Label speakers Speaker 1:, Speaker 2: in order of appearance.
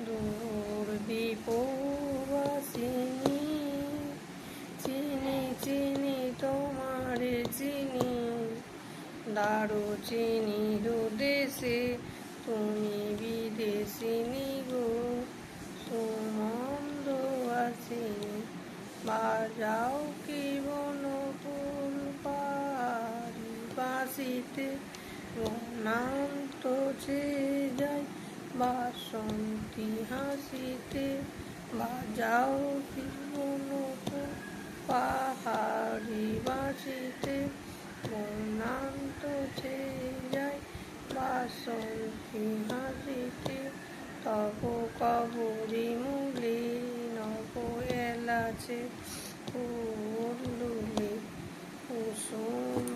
Speaker 1: দূর বিপবাসিনী, চিনি চিনি তোমারে চিনি, দারুচিনির দেশে তুমি বিদেশিনী গো, সুমন্দ আসিনি বাজাও কি বনফুল পারি বাঁশিতে, বনান্ত চেয়ে যায় বাসন্তী হাসিতে, বাজাও কি বনফুল পাহাড়ি বাঁশিতে, বনান্ত চেয়ে যায় বাসন্তী হাসিতে, তব কবরী মূলে নব এলাচে ফুল কুসুম